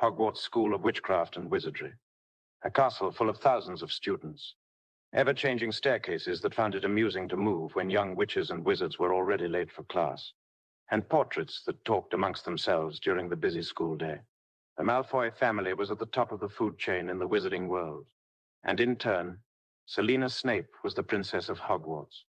Hogwarts School of Witchcraft and Wizardry, a castle full of thousands of students, ever-changing staircases that found it amusing to move when young witches and wizards were already late for class, and portraits that talked amongst themselves during the busy school day. The Malfoy family was at the top of the food chain in the wizarding world, and in turn, Selina Snape was the princess of Hogwarts.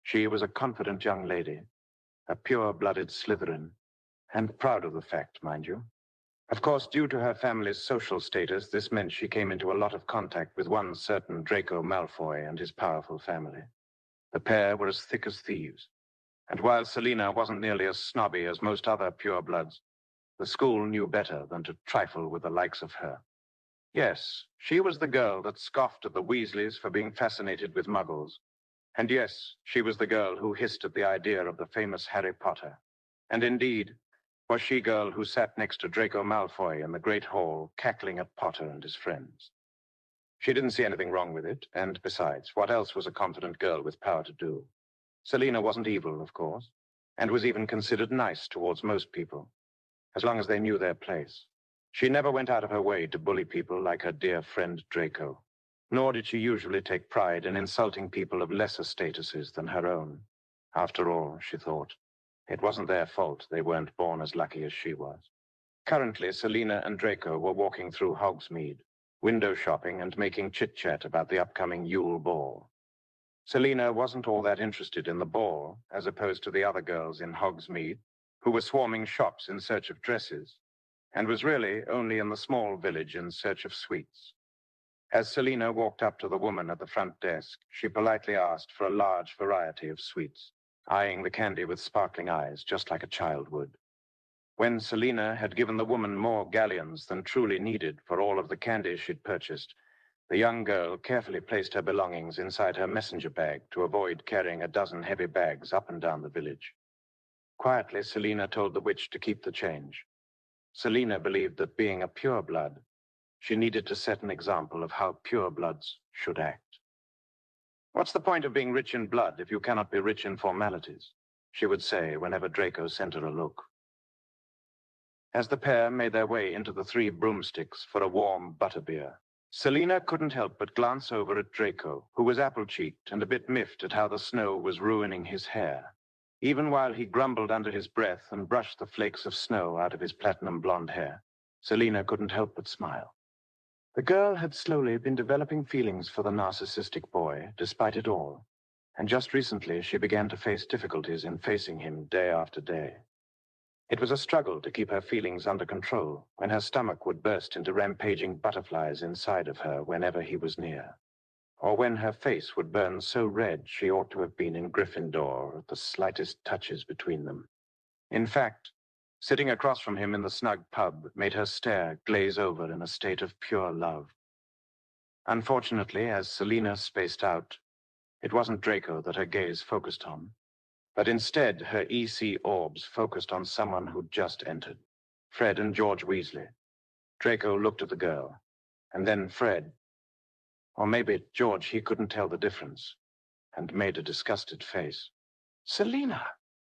She was a confident young lady, a pure-blooded Slytherin, and proud of the fact, mind you. Of course, due to her family's social status, this meant she came into a lot of contact with one certain Draco Malfoy and his powerful family. The pair were as thick as thieves, and while Selina wasn't nearly as snobby as most other purebloods, the school knew better than to trifle with the likes of her. Yes, she was the girl that scoffed at the Weasleys for being fascinated with muggles. And yes, she was the girl who hissed at the idea of the famous Harry Potter. And indeed, was she girl who sat next to Draco Malfoy in the Great Hall, cackling at Potter and his friends. She didn't see anything wrong with it, and besides, what else was a confident girl with power to do? Selina wasn't evil, of course, and was even considered nice towards most people, as long as they knew their place. She never went out of her way to bully people like her dear friend Draco, nor did she usually take pride in insulting people of lesser statuses than her own. After all, she thought, it wasn't their fault they weren't born as lucky as she was. Currently, Selina and Draco were walking through Hogsmeade, window shopping and making chit-chat about the upcoming Yule Ball. Selina wasn't all that interested in the ball, as opposed to the other girls in Hogsmeade, who were swarming shops in search of dresses, and was really only in the small village in search of sweets. As Selina walked up to the woman at the front desk, she politely asked for a large variety of sweets, eyeing the candy with sparkling eyes, just like a child would. When Selina had given the woman more galleons than truly needed for all of the candy she'd purchased, the young girl carefully placed her belongings inside her messenger bag to avoid carrying a dozen heavy bags up and down the village. Quietly, Selina told the witch to keep the change. Selina believed that being a pureblood, she needed to set an example of how purebloods should act. What's the point of being rich in blood if you cannot be rich in formalities? She would say whenever Draco sent her a look. As the pair made their way into the Three Broomsticks for a warm butterbeer, Selina couldn't help but glance over at Draco, who was apple-cheeked and a bit miffed at how the snow was ruining his hair. Even while he grumbled under his breath and brushed the flakes of snow out of his platinum blonde hair, Selina couldn't help but smile. The girl had slowly been developing feelings for the narcissistic boy, despite it all, and just recently she began to face difficulties in facing him day after day. It was a struggle to keep her feelings under control when her stomach would burst into rampaging butterflies inside of her whenever he was near, or when her face would burn so red she ought to have been in Gryffindor at the slightest touches between them. In fact, sitting across from him in the snug pub made her stare glaze over in a state of pure love. Unfortunately, as Selina spaced out, it wasn't Draco that her gaze focused on, but instead her EC orbs focused on someone who'd just entered, Fred and George Weasley. Draco looked at the girl, and then Fred, or maybe George, he couldn't tell the difference, and made a disgusted face. Selina!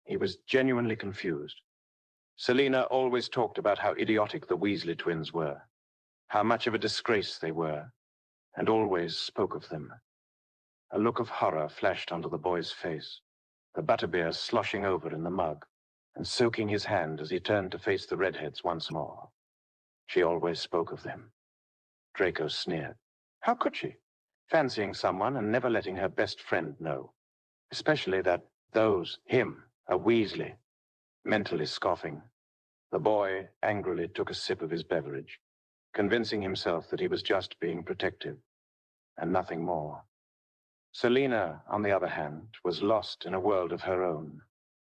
He was genuinely confused. Selina always talked about how idiotic the Weasley twins were, how much of a disgrace they were, and always spoke of them. A look of horror flashed onto the boy's face, the butterbeer sloshing over in the mug and soaking his hand as he turned to face the redheads once more. She always spoke of them. Draco sneered. How could she? Fancying someone and never letting her best friend know. Especially him, a Weasley. Mentally scoffing, the boy angrily took a sip of his beverage, convincing himself that he was just being protective, and nothing more. Selina, on the other hand, was lost in a world of her own,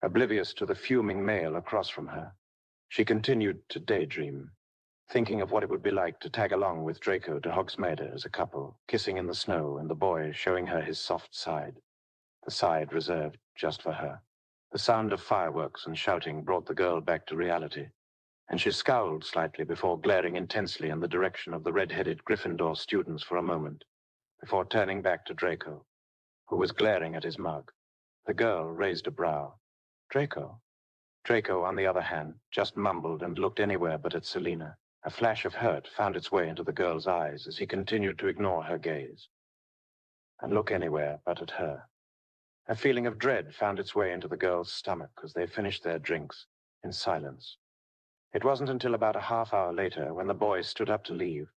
oblivious to the fuming male across from her. She continued to daydream, thinking of what it would be like to tag along with Draco to Hogsmeade as a couple, kissing in the snow and the boy showing her his soft side, the side reserved just for her. The sound of fireworks and shouting brought the girl back to reality, and she scowled slightly before glaring intensely in the direction of the red-headed Gryffindor students for a moment, before turning back to Draco, who was glaring at his mug. The girl raised a brow. Draco? Draco, on the other hand, just mumbled and looked anywhere but at Selina, A flash of hurt found its way into the girl's eyes as he continued to ignore her gaze and look anywhere but at her. A feeling of dread found its way into the girl's stomach as they finished their drinks in silence. It wasn't until about a half hour later, when the boy stood up to leave,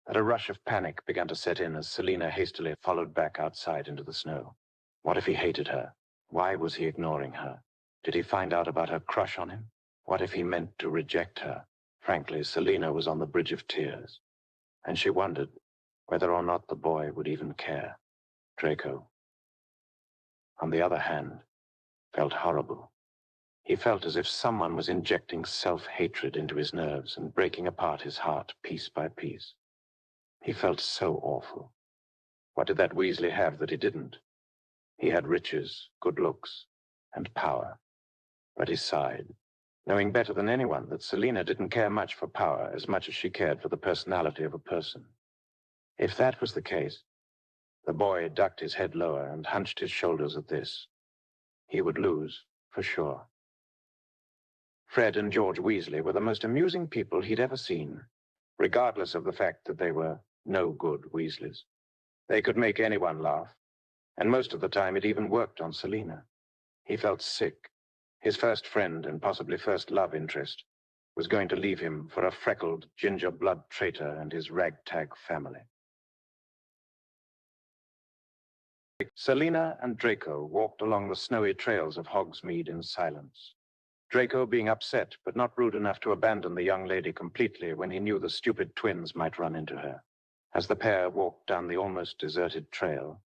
that a rush of panic began to set in as Selina hastily followed back outside into the snow. What if he hated her? Why was he ignoring her? Did he find out about her crush on him? What if he meant to reject her? Frankly, Selina was on the bridge of tears, and she wondered whether or not the boy would even care. Draco, on the other hand, felt horrible. He felt as if someone was injecting self-hatred into his nerves and breaking apart his heart piece by piece. He felt so awful. What did that Weasley have that he didn't? He had riches, good looks, and power. But he sighed, knowing better than anyone that Selina didn't care much for power as much as she cared for the personality of a person. If that was the case, the boy ducked his head lower and hunched his shoulders at this. He would lose, for sure. Fred and George Weasley were the most amusing people he'd ever seen, regardless of the fact that they were no good Weasleys. They could make anyone laugh, and most of the time it even worked on Selina. He felt sick. His first friend and possibly first love interest was going to leave him for a freckled ginger-blood traitor and his ragtag family. Selina and Draco walked along the snowy trails of Hogsmeade in silence. Draco being upset, but not rude enough to abandon the young lady completely when he knew the stupid twins might run into her. As the pair walked down the almost deserted trail,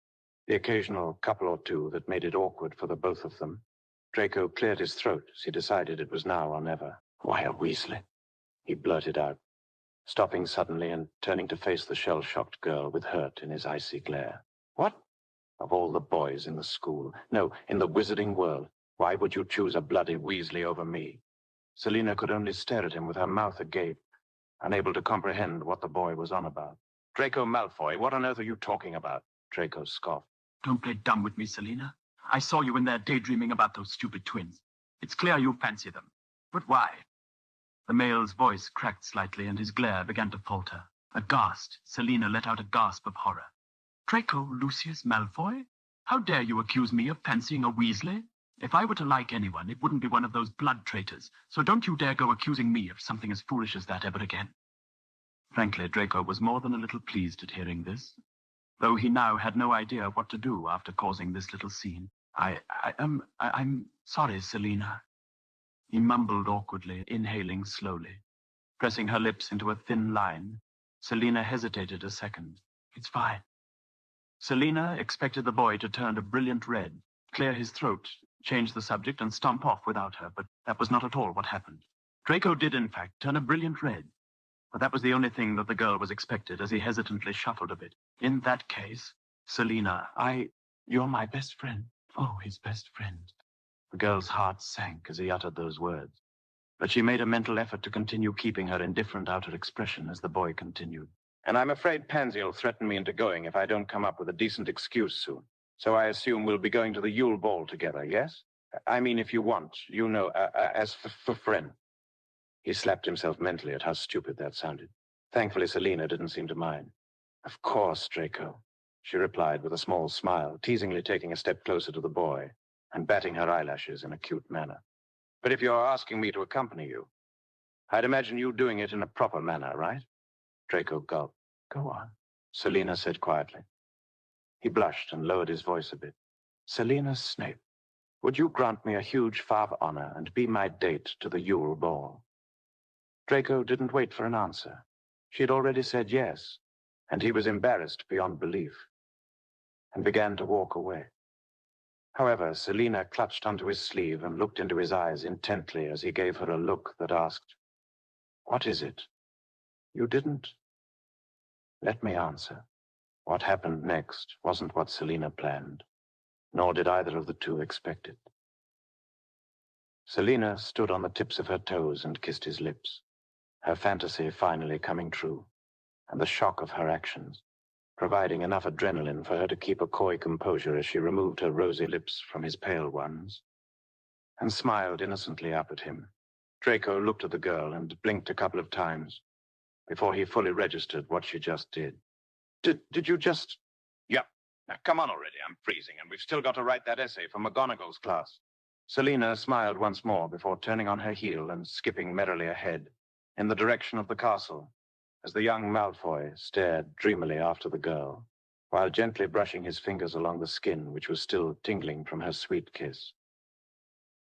the occasional couple or two that made it awkward for the both of them, Draco cleared his throat as he decided it was now or never. "Why a Weasley?" he blurted out, stopping suddenly and turning to face the shell-shocked girl with hurt in his icy glare. "What? Of all the boys in the school, no, in the wizarding world, why would you choose a bloody Weasley over me?" Selina could only stare at him with her mouth agape, unable to comprehend what the boy was on about. "Draco Malfoy, what on earth are you talking about?" Draco scoffed. "Don't play dumb with me, Selina. I saw you in there daydreaming about those stupid twins. It's clear you fancy them. But why?" The male's voice cracked slightly and his glare began to falter. Aghast, Selina let out a gasp of horror. "Draco Lucius Malfoy? How dare you accuse me of fancying a Weasley? If I were to like anyone, it wouldn't be one of those blood traitors, so don't you dare go accusing me of something as foolish as that ever again." Frankly, Draco was more than a little pleased at hearing this, though he now had no idea what to do after causing this little scene. I'm sorry, Selina," he mumbled awkwardly, inhaling slowly. Pressing her lips into a thin line, Selina hesitated a second. "It's fine." Selina expected the boy to turn a brilliant red, clear his throat, change the subject, and stomp off without her, but that was not at all what happened. Draco did, in fact, turn a brilliant red, but that was the only thing that the girl was expected as he hesitantly shuffled a bit. "In that case, Selina, you're my best friend." Oh, his best friend. The girl's heart sank as he uttered those words, but she made a mental effort to continue keeping her indifferent outer expression as the boy continued. "And I'm afraid Pansy'll threaten me into going if I don't come up with a decent excuse soon. So I assume we'll be going to the Yule Ball together, yes? I mean, if you want, you know, as for friend." He slapped himself mentally at how stupid that sounded. Thankfully, Selina didn't seem to mind. "Of course, Draco," she replied with a small smile, teasingly taking a step closer to the boy and batting her eyelashes in a cute manner. "But if you're asking me to accompany you, I'd imagine you doing it in a proper manner, right?" Draco gulped. "Go on," Selina said quietly. He blushed and lowered his voice a bit. "Selina Snape, would you grant me a huge father honor and be my date to the Yule Ball?" Draco didn't wait for an answer. She had already said yes, and he was embarrassed beyond belief, and began to walk away. However, Selina clutched onto his sleeve and looked into his eyes intently as he gave her a look that asked, "What is it? You didn't?" Let me answer. What happened next wasn't what Selina planned, nor did either of the two expect it. Selina stood on the tips of her toes and kissed his lips, her fantasy finally coming true, and the shock of her actions providing enough adrenaline for her to keep a coy composure as she removed her rosy lips from his pale ones and smiled innocently up at him. Draco looked at the girl and blinked a couple of times, before he fully registered what she just did. Did you just... Yeah. Now, come on already. I'm freezing, and we've still got to write that essay for McGonagall's class. Selina smiled once more before turning on her heel and skipping merrily ahead in the direction of the castle as the young Malfoy stared dreamily after the girl, while gently brushing his fingers along the skin which was still tingling from her sweet kiss.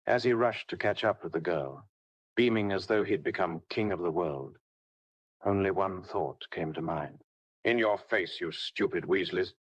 As he rushed to catch up with the girl, beaming as though he'd become king of the world, only one thought came to mind. In your face, you stupid Weasleys.